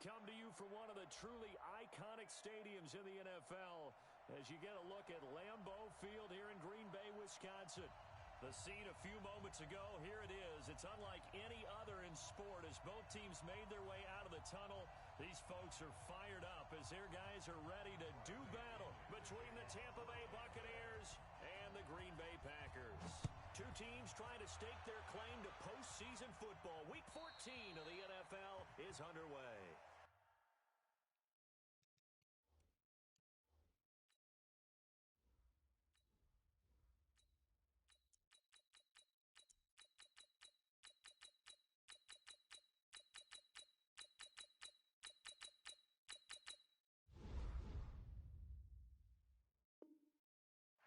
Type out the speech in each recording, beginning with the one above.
come to you from one of the truly iconic stadiums in the NFL as you get a look at Lambeau Field here in Green Bay, Wisconsin. The scene a few moments ago, here it is. It's unlike any other in sport as both teams made their way out of the tunnel. These folks are fired up as their guys are ready to do battle between the Tampa Bay Buccaneers and the Green Bay Packers. Two teams trying to stake their claim to postseason football. Week 14 of the NFL is underway.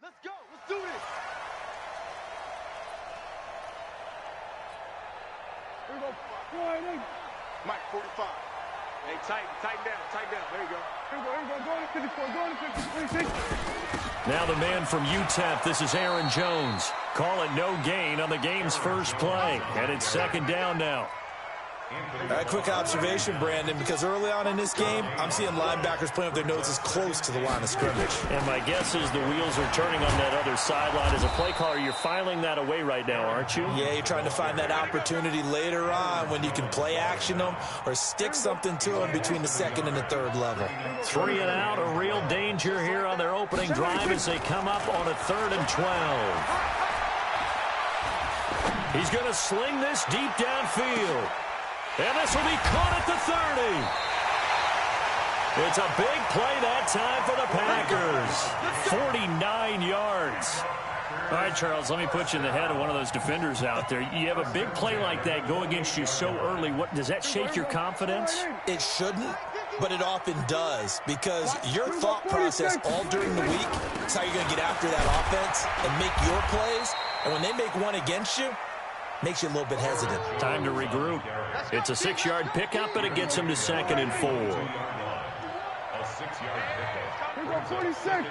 Let's go. Let's do this. Here we go. Mike, 45. Hey, tighten down. There you go. Here we go. Go on to 54. Go on to 56. Now the man from UTEP, this is Aaron Jones. Call it no gain on the game's first play. And it's second down now. A quick observation, Brandon, because early on in this game, I'm seeing linebackers playing with their noses close to the line of scrimmage. And my guess is the wheels are turning on that other sideline. As a play caller, you're filing that away right now, aren't you? Yeah, you're trying to find that opportunity later on when you can play action them or stick something to them between the second and the third level. 3 and out, a real danger here on their opening drive as they come up on a 3rd and 12. He's going to sling this deep downfield. And this will be caught at the 30. It's a big play that time for the Packers. 49 yards. All right, Charles, let me put you in the head of one of those defenders out there. You have a big play like that go against you so early. What does that shake your confidence? It shouldn't, but it often does because your thought process all during the week is how you're going to get after that offense and make your plays. And when they make one against you, makes you a little bit hesitant. Time to regroup. It's a 6-yard pickup, and it gets him to 2nd and 4. Here we go, 46.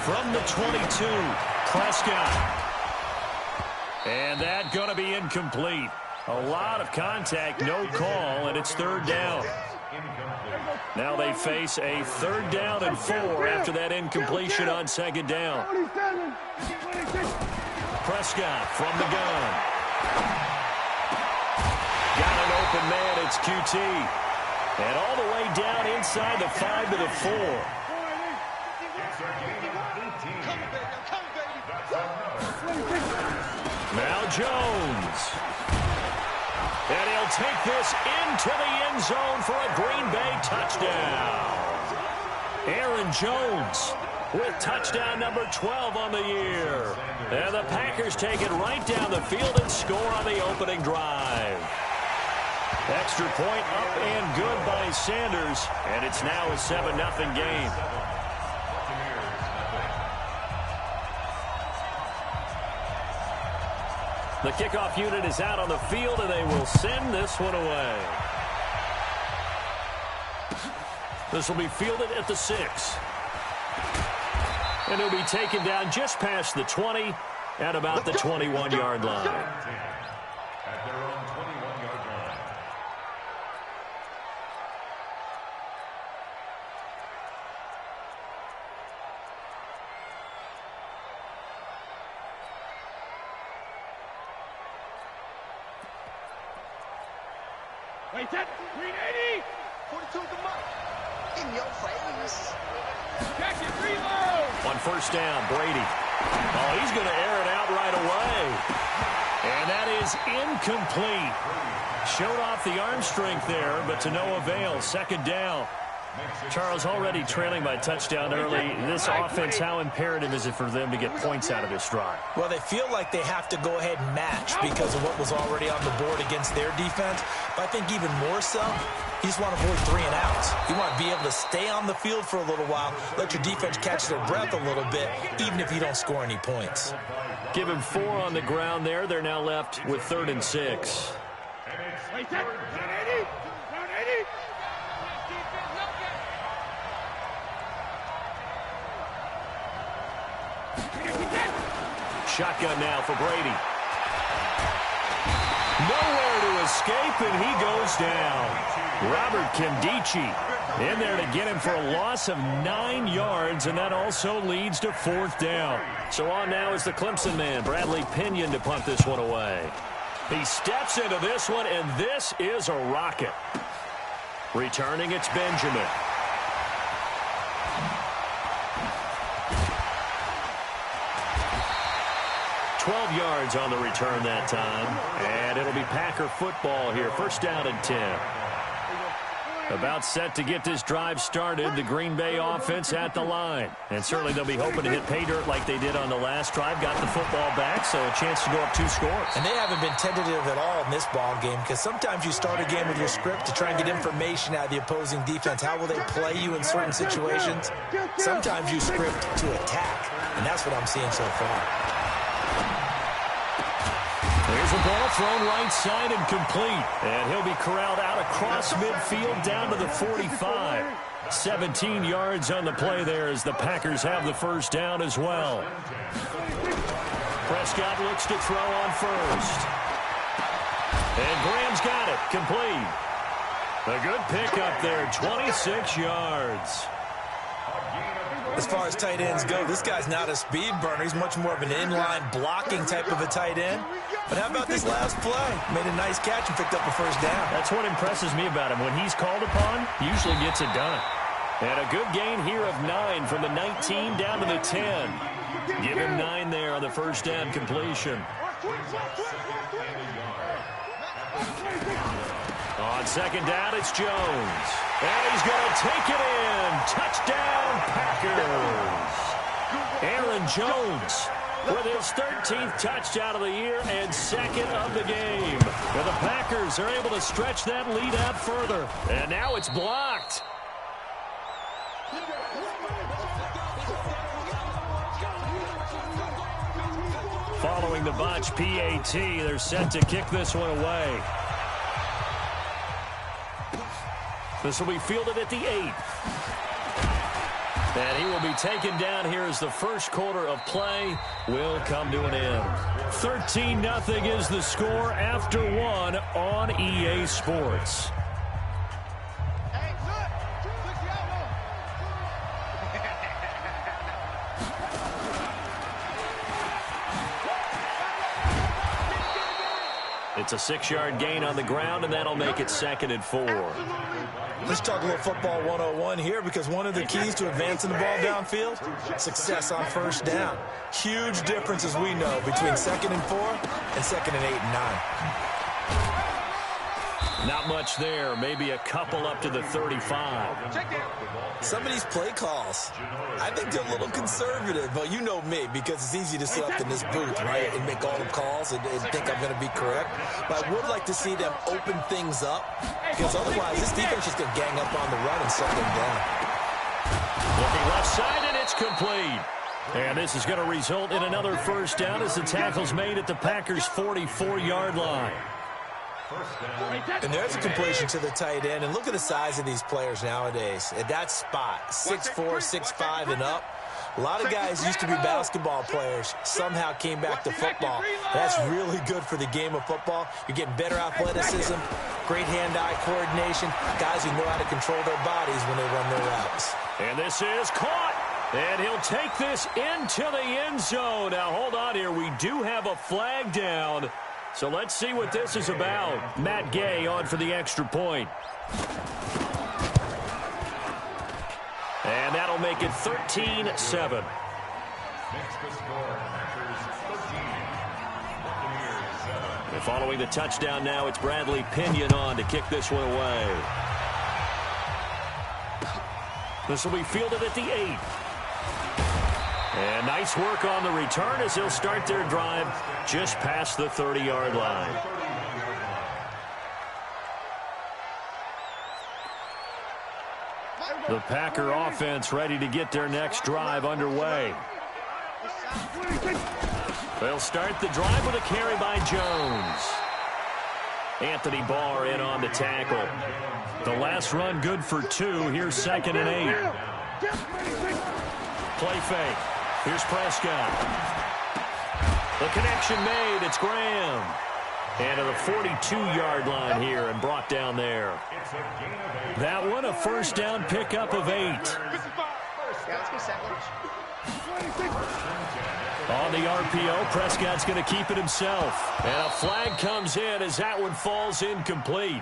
From the 22, Prescott. And that going to be incomplete. A lot of contact, no call, and it's 3rd down. Now they face a 3rd down and 4 after that incompletion on 2nd down. 27. Prescott from the gun. Got an open man, it's QT. And all the way down inside the 5 to the 4. Now Jones. And he'll take this into the end zone for a Green Bay touchdown. Aaron Jones with touchdown number 12 on the year. And the Packers take it right down the field and score on the opening drive. Extra point up and good by Sanders. And it's now a 7-0 game. The kickoff unit is out on the field, and they will send this one away. This will be fielded at the 6. And he'll be taken down just past the 20 at about the 21-yard line. At their own 21-yard line. Wait, that 380. 42 at the mark. In your face. Jack it, reload. On 1st down, Brady. Oh, he's going to air it out right away. And that is incomplete. Showed off the arm strength there, but to no avail. 2nd down. Charles, already trailing by touchdown early. This offense, how imperative is it for them to get points out of this drive? Well, they feel like they have to go ahead and match because of what was already on the board against their defense. But I think even more so, you just want to avoid 3 and outs. You want to be able to stay on the field for a little while, let your defense catch their breath a little bit, even if you don't score any points. Give him 4 on the ground there. They're now left with 3rd and 6. Wait, that 180. 180. Shotgun now for Brady. Nowhere to escape, and he goes down. Robert Kindici in there to get him for a loss of 9 yards, and that also leads to 4th down. So on now is the Clemson man, Bradley Pinion, to punt this one away. He steps into this one, and this is a rocket. Returning, it's Benjamin. $12 yards on the return that time, and it'll be Packer football here. 1st down and 10. About set to get this drive started, the Green Bay offense at the line. And certainly they'll be hoping to hit pay dirt like they did on the last drive. Got the football back, so a chance to go up 2 scores. And they haven't been tentative at all in this ball game, because sometimes you start a game with your script to try and get information out of the opposing defense. How will they play you in certain situations? Sometimes you script to attack, and that's what I'm seeing so far. There's a ball thrown right side and complete. And he'll be corralled out across midfield down to the 45. 17 yards on the play there as the Packers have the 1st down as well. Prescott looks to throw on 1st. And Graham's got it. Complete. A good pickup there. 26 yards. As far as tight ends go, this guy's not a speed burner. He's much more of an inline blocking type of a tight end. But how about this last play? Made a nice catch and picked up a 1st down. That's what impresses me about him. When he's called upon, he usually gets it done. And a good gain here of 9 from the 19 down to the 10. Give him 9 there on the 1st down completion. On 2nd down, it's Jones. And he's going to take it in. Touchdown, Packers. Aaron Jones with his 13th touchdown of the year and 2nd of the game. And the Packers are able to stretch that lead out further. And now it's blocked. Following the botch PAT, they're set to kick this one away. This will be fielded at the 8. And he will be taken down here as the 1st quarter of play will come to an end. 13-0 is the score after 1 on EA Sports. It's a 6-yard gain on the ground, and that'll make it 2nd and 4. Let's talk a little football 101 here, because one of the keys to advancing the ball downfield, success on 1st down. Huge difference, as we know, between 2nd and 4 and 2nd and 8 and 9. Not much there. Maybe a couple up to the 35. Some of these play calls, I think they're a little conservative. But you know me, because it's easy to sit up in this booth, right, and make all the calls and think I'm going to be correct. But I would like to see them open things up, because otherwise this defense is going to gang up on the run and shut them down. Looking left side, and it's complete. And this is going to result in another 1st down as the tackle's made at the Packers' 44-yard line. And there's a completion to the tight end. And look at the size of these players nowadays. At that spot, 6'4", 6'5", and up. A lot of guys used to be basketball players, somehow came back to football. That's really good for the game of football. You're getting better athleticism, great hand-eye coordination, guys who know how to control their bodies when they run their routes. And this is caught. And he'll take this into the end zone. Now, hold on here. We do have a flag down. So let's see what this is about. Matt Gay on for the extra point. And that'll make it 13-7. And following the touchdown now, it's Bradley Pinion on to kick this one away. This will be fielded at the 8. And nice work on the return as they'll start their drive just past the 30-yard line. The Packer offense ready to get their next drive underway. They'll start the drive with a carry by Jones. Anthony Barr in on the tackle. The last run good for 2. Here's 2nd and 8. Play fake. Here's Prescott. The connection made. It's Graham. And to the 42-yard line here and brought down there. That one, a first down pickup of 8. Yeah, let's go second. On the RPO, Prescott's going to keep it himself. And a flag comes in as that one falls incomplete.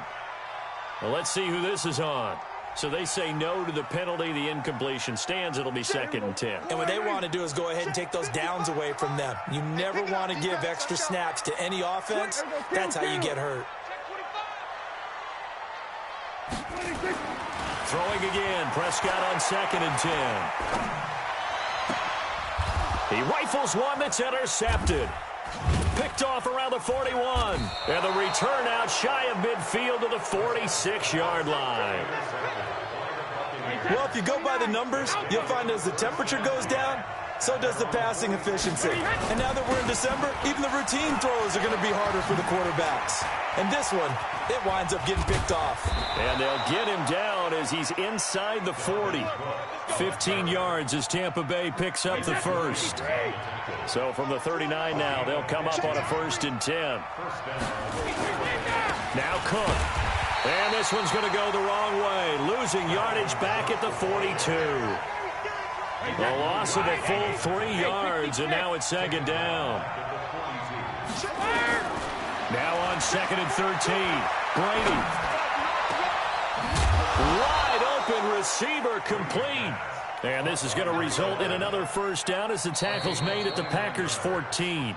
Well, let's see who this is on. So they say no to the penalty. The incompletion stands. It'll be 2nd and 10. And what they want to do is go ahead and take those downs away from them. You never want to give extra snaps to any offense. That's how you get hurt. Throwing again. Prescott on 2nd and 10. He rifles one that's intercepted. Picked off around the 41. And the return out shy of midfield to the 46-yard line. Well, if you go by the numbers, you'll find as the temperature goes down, so does the passing efficiency. And now that we're in December, even the routine throws are going to be harder for the quarterbacks. And this one, it winds up getting picked off. And they'll get him down as he's inside the 40. 15 yards as Tampa Bay picks up the first. So from the 39 now, they'll come up on a 1st and 10. Now Cook. And this one's going to go the wrong way. Losing yardage back at the 42. A loss of a full 3 yards, and now it's 2nd down. Now on 2nd and 13. Brady. Wide open receiver complete. And this is going to result in another first down as the tackle's made at the Packers' 14.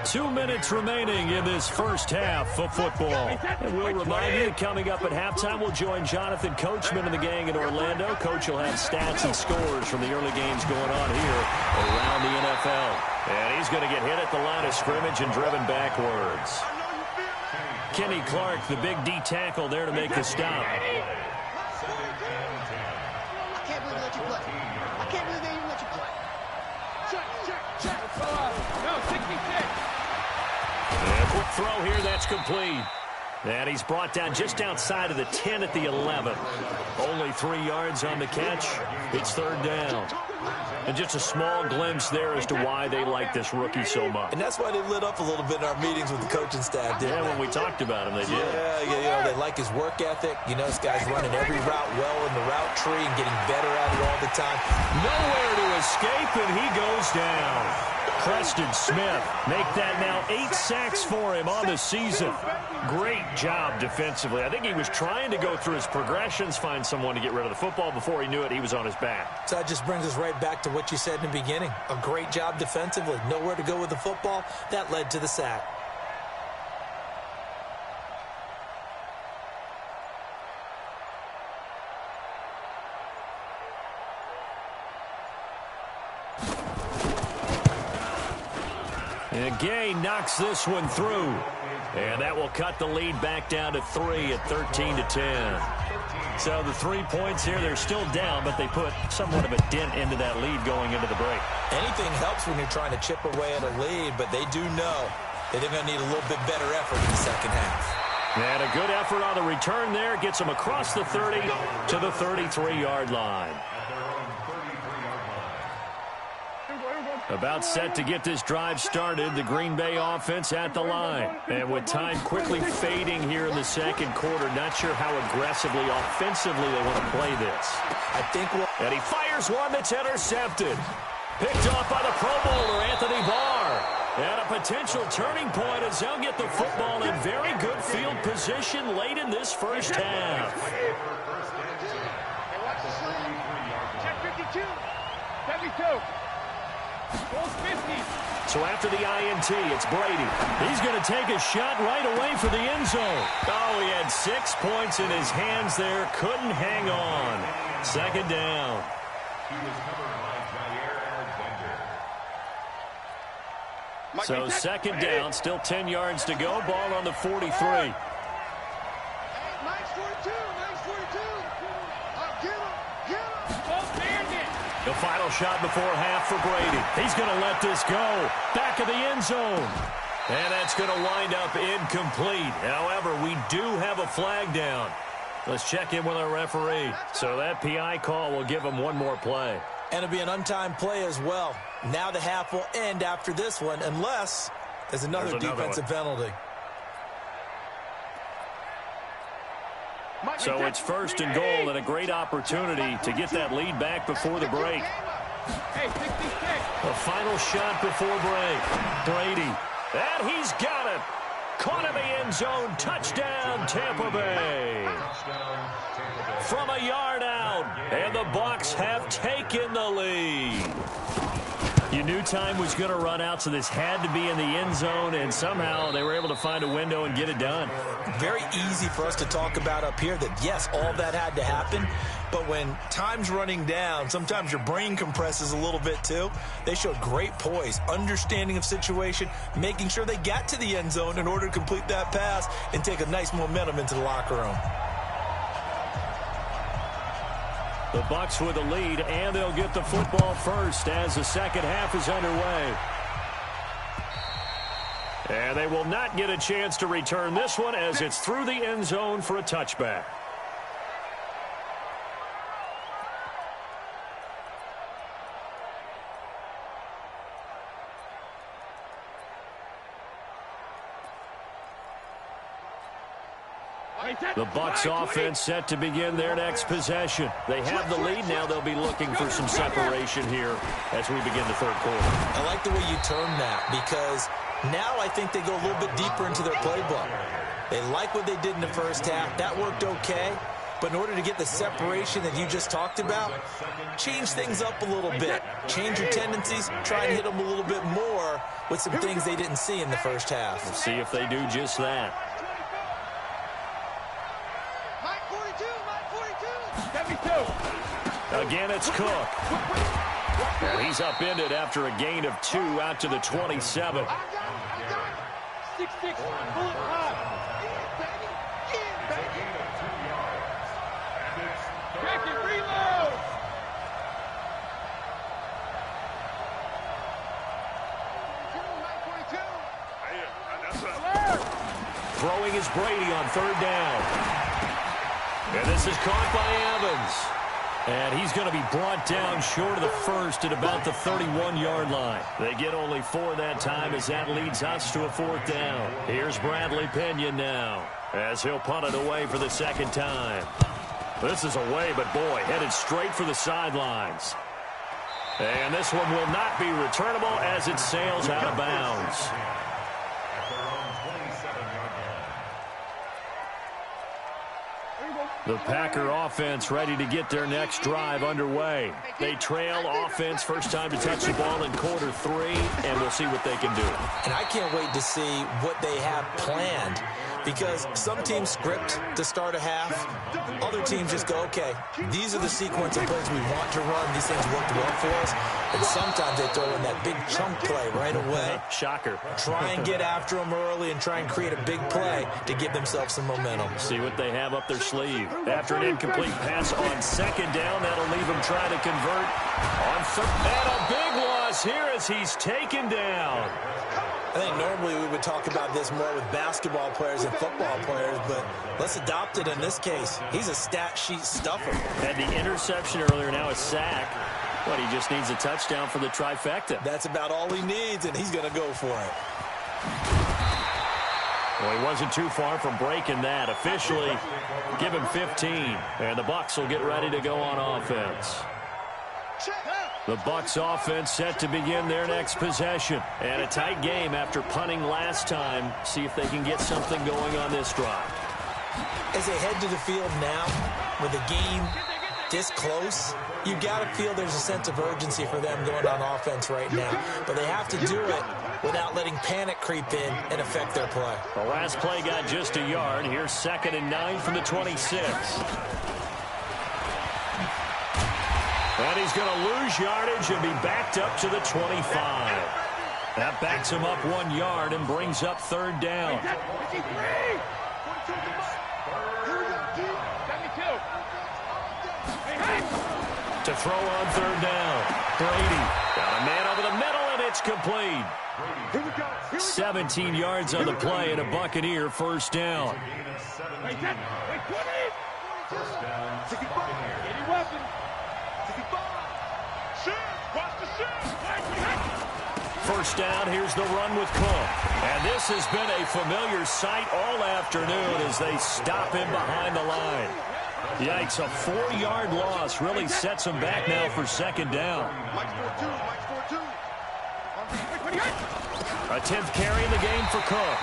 2 minutes remaining in this first half of football. And we'll remind you that coming up at halftime, we'll join Jonathan Coachman and the gang in Orlando. Coach will have stats and scores from the early games going on here around the NFL. And he's going to get hit at the line of scrimmage and driven backwards. Kenny Clark, the big D tackle there to make the stop. I can't believe they let you play. I can't believe they even let you play. Check. No, 66. And a quick throw here, that's complete. And he's brought down just outside of the 10 at the 11. Only 3 yards on the catch. It's 3rd down. And just a small glimpse there as to why they like this rookie so much. And that's why they lit up a little bit in our meetings with the coaching staff, didn't they? When we talked about him, they did. Yeah, they like his work ethic. You know, this guy's running every route well in the route tree and getting better at it all the time. Nowhere to escape, and he goes down. Preston Smith make that now 8 sacks for him on the season. Great job defensively. I think he was trying to go through his progressions, find someone to get rid of the football. Before he knew it, he was on his back. So that just brings us right back to what you said in the beginning. A great job defensively. Nowhere to go with the football. That led to the sack. And Gay knocks this one through. And that will cut the lead back down to 3 at 13-10. So the 3 points here, they're still down, but they put somewhat of a dent into that lead going into the break. Anything helps when you're trying to chip away at a lead, but they do know that they're going to need a little bit better effort in the second half. And a good effort on the return there gets them across the 30 to the 33-yard line. About set to get this drive started, the Green Bay offense at the line. And with time quickly fading here in the second quarter, not sure how aggressively, offensively they want to play this. And he fires one that's intercepted. Picked off by the Pro Bowler, Anthony Barr. And a potential turning point as they'll get the football in very good field position late in this first half. Check 52. 72. So after the INT, it's Brady. He's going to take a shot right away for the end zone. Oh, he had 6 points in his hands there. Couldn't hang on. 2nd down. So 2nd down, still 10 yards to go. Ball on the 43. Nice 42. The final shot before half for Brady. He's going to let this go. Back of the end zone. And that's going to wind up incomplete. However, we do have a flag down. Let's check in with our referee. So that PI call will give him one more play. And it'll be an untimed play as well. Now the half will end after this one unless there's another defensive penalty. So it's 1st and goal and a great opportunity to get that lead back before the break. The final shot before break. Brady. And he's got it. Caught in the end zone. Touchdown, Tampa Bay. From a yard out. And the Bucs have taken the lead. You knew time was going to run out, so this had to be in the end zone, and somehow they were able to find a window and get it done. Very easy for us to talk about up here that, yes, all that had to happen, but when time's running down, sometimes your brain compresses a little bit too. They showed great poise, understanding of situation, making sure they got to the end zone in order to complete that pass and take a nice momentum into the locker room. The Bucs with the lead, and they'll get the football first as the second half is underway. And they will not get a chance to return this one as it's through the end zone for a touchback. The Bucs offense set to begin their next possession. They have the lead now. They'll be looking for some separation here as we begin the third quarter. I like the way you term that because now I think they go a little bit deeper into their playbook. They like what they did in the first half. That worked okay. But in order to get the separation that you just talked about, change things up a little bit. Change your tendencies. Try and hit them a little bit more with some things they didn't see in the first half. We'll see if they do just that. Again, it's Cook. And he's upended after a gain of 2 out to the 27. 6-6, bullet hot. Jack it, reload. Throwing is Brady on 3rd down. And this is caught by Evans. And he's going to be brought down short of the first at about the 31-yard line. They get only 4 that time as that leads us to a 4th down. Here's Bradley Pena now as he'll punt it away for the second time. This is away, but boy, headed straight for the sidelines. And this one will not be returnable as it sails out of bounds. The Packer offense ready to get their next drive underway. They trail offense, first time to touch the ball in quarter 3, and we'll see what they can do. And I can't wait to see what they have planned because some teams script to start a half. Other teams just go, okay, these are the sequence of plays we want to run. These things worked well for us. And sometimes they throw in that big chunk play right away. Shocker. Try and get after them early and try and create a big play to give themselves some momentum. See what they have up their sleeve. After an incomplete pass on 2nd down, that'll leave him trying to convert on 3rd. And a big loss here as he's taken down. I think normally we would talk about this more with basketball players and football players, but let's adopt it in this case. He's a stat sheet stuffer. Had the interception earlier, now a sack. But he just needs a touchdown for the trifecta. That's about all he needs, and he's going to go for it. Well, he wasn't too far from breaking that. Officially, give him 15. And the Bucs will get ready to go on offense. The Bucs offense set to begin their next possession. And a tight game after punting last time. See if they can get something going on this drive. As they head to the field now, with the game this close, you got to feel there's a sense of urgency for them going on offense right now. But they have to do it without letting panic creep in and affect their play. The last play got just a yard. Here's 2nd and 9 from the 26. And he's going to lose yardage and be backed up to the 25. That backs him up 1 yard and brings up 3rd down. To throw on 3rd down. Brady got a man over the middle, and it's complete. 17 yards on the play and a Buccaneer 1st down. First down, here's the run with Cook. And This has been a familiar sight all afternoon as they stop him behind the line. Yikes, a 4-yard loss really sets him back now for second down. A 10th carry in the game for Cook.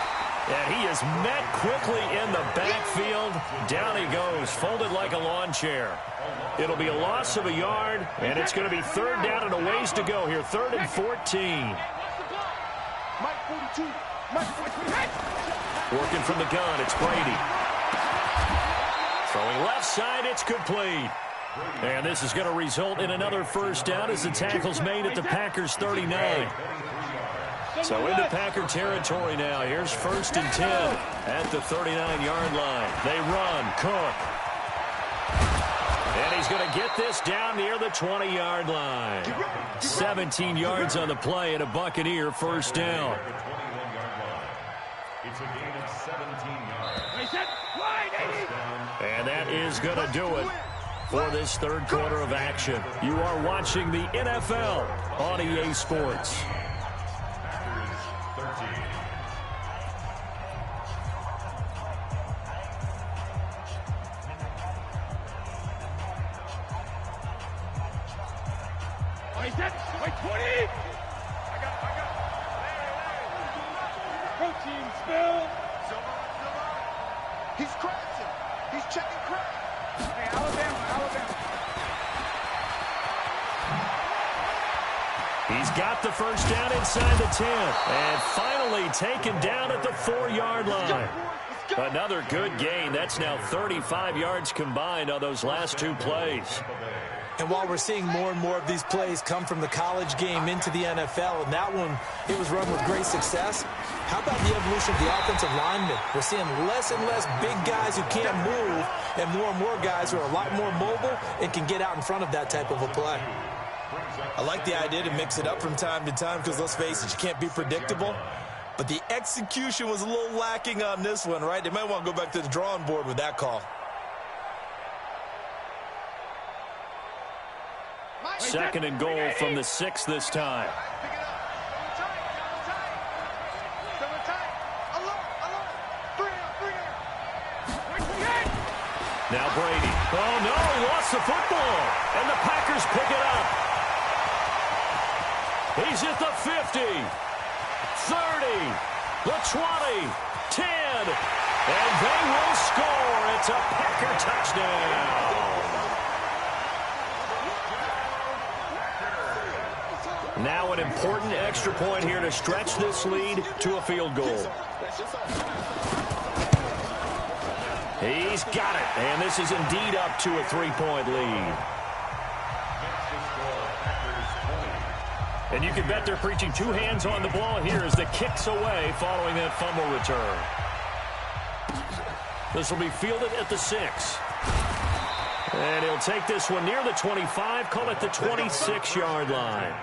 And he is met quickly in the backfield. Down he goes, folded like a lawn chair. It'll be a loss of a yard, and it's going to be third down and a ways to go here. 3rd and 14. Working from the gun, it's Brady. Throwing left side, it's complete. And this is going to result in another first down as the tackle's made at the Packers' 39. So into Packer territory now. Here's 1st and 10 at the 39-yard line. They run. Cook. And he's going to get this down near the 20-yard line. 17 yards on the play and a Buccaneer first down. It's a gain of 17 yards. And that is going to do it for this third quarter of action. You are watching the NFL on EA Sports. He's crashing. He's checking crash. Hey, Alabama. He's got the first down inside the 10. And finally taken down at the 4-yard line. Another good gain. That's now 35 yards combined on those last 2 plays. And while we're seeing more and more of these plays come from the college game into the NFL, and that one, it was run with great success, how about the evolution of the offensive linemen? We're seeing less and less big guys who can't move and more guys who are a lot more mobile and can get out in front of that type of a play. I like the idea to mix it up from time to time because, let's face it, you can't be predictable. But the execution was a little lacking on this one, right? They might want to go back to the drawing board with that call. 2nd and goal from the 6 this time. Now Brady. Oh, no, he lost the football. And the Packers pick it up. He's at the 50, 30, the 20, 10. And they will score. It's a Packer touchdown. Now an important extra point here to stretch this lead to a field goal. He's got it, and this is indeed up to a 3-point lead. And you can bet they're preaching 2 hands on the ball here as the kick's away following that fumble return. This will be fielded at the 6. And he'll take this one near the 25, call it the 26-yard line.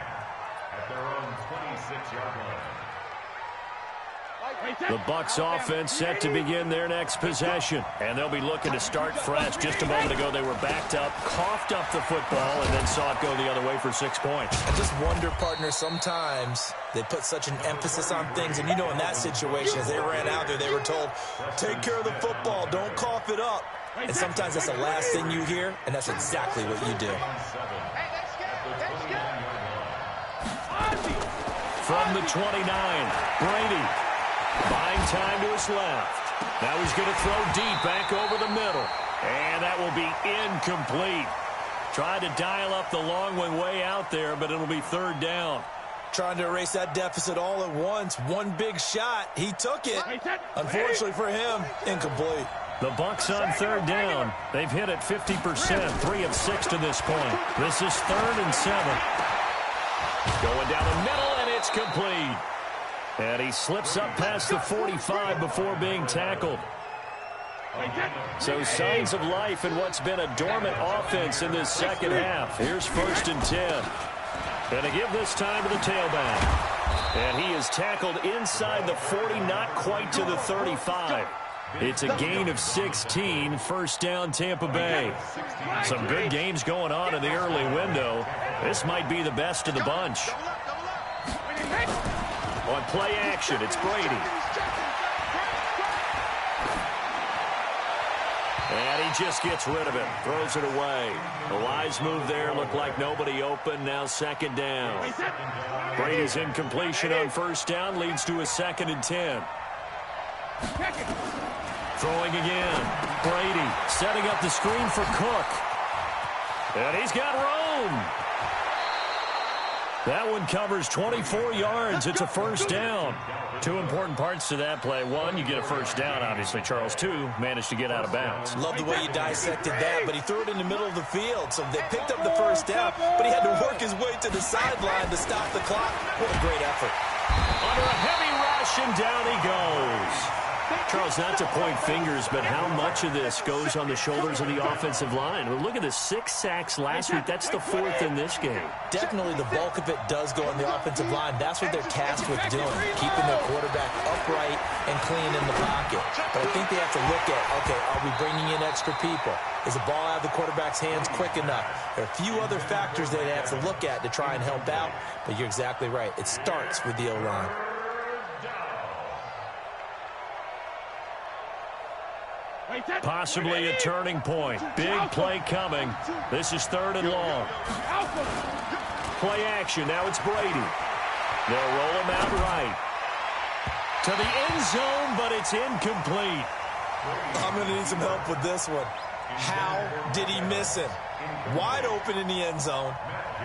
The Bucs offense set to begin their next possession. And they'll be looking to start fresh. Just a moment ago, they were backed up, coughed up the football, and then saw it go the other way for 6 points. I just wonder, partner, sometimes they put such an emphasis on things. And, you know, in that situation, as they ran out there, they were told, take care of the football, don't cough it up. And sometimes that's the last thing you hear, and that's exactly what you do. From the 29, Brady. Buying time to his left. Now he's going to throw deep back over the middle. And that will be incomplete. Tried to dial up the long one way out there, but it'll be 3rd down. Trying to erase that deficit all at once. One big shot. He took it. Unfortunately for him, incomplete. The Bucs on 3rd down. They've hit it 50%, 3 of 6 to this point. This is 3rd and 7. Going down the middle, and it's complete. And he slips up past the 45 before being tackled. So signs of life in what's been a dormant offense in this second half. Here's 1st and 10. And to give this time to the tailback. And he is tackled inside the 40, not quite to the 35. It's a gain of 16, first down Tampa Bay. Some good games going on in the early window. This might be the best of the bunch. On play action, it's Brady. he just gets rid of it, throws it away. A wise move there, looked like nobody open, now second down. Brady's incompletion on first down leads to a 2nd and 10. Throwing again. Brady setting up the screen for Cook. And he's got room. That one covers 24 yards. It's a first down. Two important parts to that play. One, you get a first down, obviously, Charles. Two, managed to get out of bounds. Love the way you dissected that, but he threw it in the middle of the field. So they picked up the first down, but he had to work his way to the sideline to stop the clock. What a great effort. Under a heavy rush, and down he goes. Charles, not to point fingers, but how much of this goes on the shoulders of the offensive line? Well, look at the 6 sacks last week. That's the 4th in this game. Definitely the bulk of it does go on the offensive line. That's what they're tasked with doing, keeping their quarterback upright and clean in the pocket. But I think they have to look at, okay, are we bringing in extra people? Is the ball out of the quarterback's hands quick enough? There are a few other factors they have to look at to try and help out, but you're exactly right. It starts with the O-line. Possibly a turning point. Big play coming. This is 3rd and long. Play action. Now it's Brady. They'll roll him out right. To the end zone, but it's incomplete. I'm going to need some help with this one. How did he miss him? Wide open in the end zone.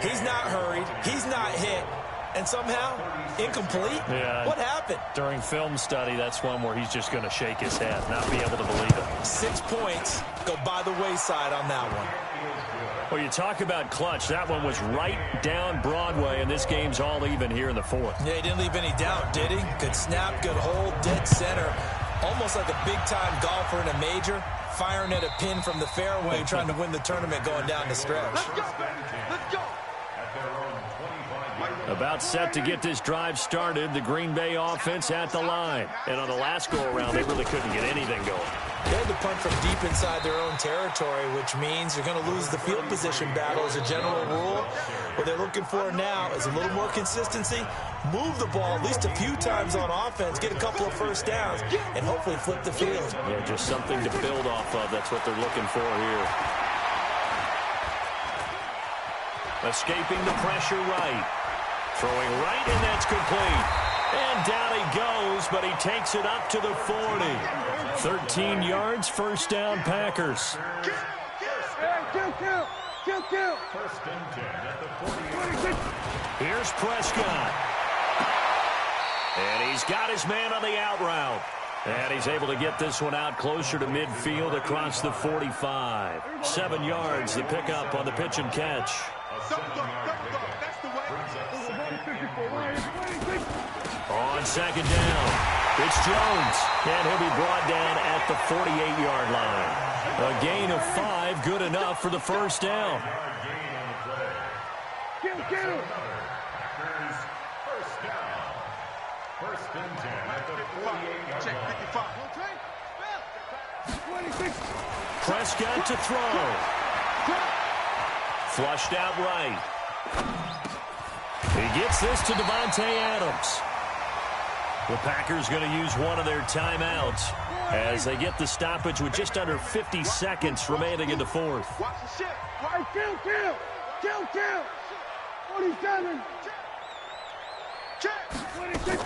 He's not hurried. He's not hit. And somehow, incomplete? Yeah. What happened? During film study, that's one where he's just going to shake his head, not be able to believe it. 6 points go by the wayside on that one. Well, you talk about clutch. That one was right down Broadway, and this game's all even here in the 4th. Yeah, he didn't leave any doubt, did he? Good snap, good hold, dead center. Almost like a big-time golfer in a major, firing at a pin from the fairway, trying to win the tournament going down the stretch. Let's go. Let's go. About set to get this drive started, the Green Bay offense at the line. And on the last go-around, they really couldn't get anything going. They had to punt from deep inside their own territory, which means you're going to lose the field position battle as a general rule. What they're looking for now is a little more consistency, move the ball at least a few times on offense, get a couple of first downs, and hopefully flip the field. Yeah, just something to build off of. That's what they're looking for here. Escaping the pressure right. Throwing right, and that's complete. And down he goes, but he takes it up to the 40. 13 yards, first down, Packers. First and 10 at the 48. Here's Prescott. And he's got his man on the out route. And he's able to get this one out closer to midfield across the 45. 7 yards, the pickup on the pitch and catch. That's the way. On second down, it's Jones. And he'll be brought down at the 48-yard line. A gain of 5, good enough for the first down. First down. First and 10 at the 48-yard Check line. 55. Prescott to throw. Flushed out right. He gets this to Devontae Adams. The Packers going to use one of their timeouts as they get the stoppage with just under 50 seconds remaining in the 4th. Watch the shit. Kill. 47. Check. 26.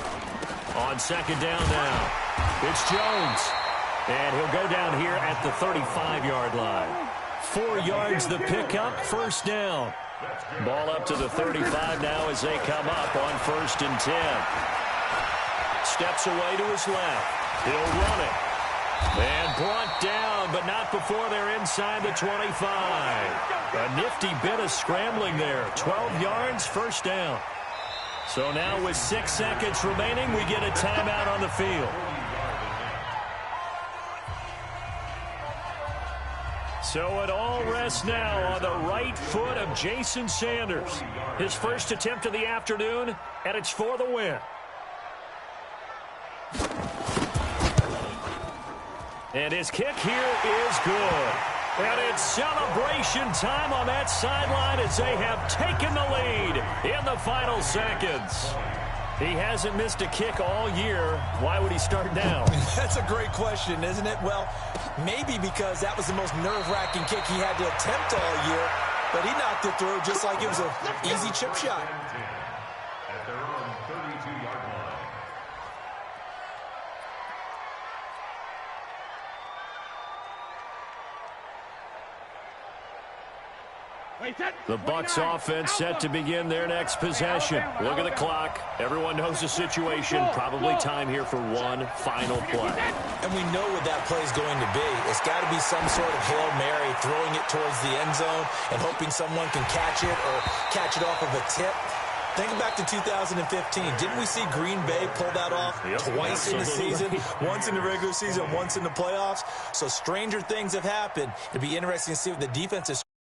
On second down now, it's Jones. And he'll go down here at the 35-yard line. 4 yards the pickup, first down. Ball up to the 35 now as they come up on first and 10. Steps away to his left. He'll run it. And brought down, but not before they're inside the 25. A nifty bit of scrambling there. 12 yards, first down. So now with 6 seconds remaining, we get a timeout on the field. So it all rests now on the right foot of Jason Sanders. His first attempt of the afternoon, and it's for the win. And his kick here is good. And it's celebration time on that sideline as they have taken the lead in the final seconds. He hasn't missed a kick all year. Why would he start now? That's a great question, isn't it? Well, maybe because that was the most nerve-wracking kick he had to attempt all year, but he knocked it through just like it was an easy chip shot. At their own 32-yard line. The Bucs offense set to begin their next possession. Look at the clock. Everyone knows the situation. Probably time here for one final play. And we know what that play is going to be. It's got to be some sort of Hail Mary, throwing it towards the end zone and hoping someone can catch it or catch it off of a tip. Think back to 2015. Didn't we see Green Bay pull that off twice in the season? Once in the regular season, once in the playoffs. So stranger things have happened. It'd be interesting to see what the defense is.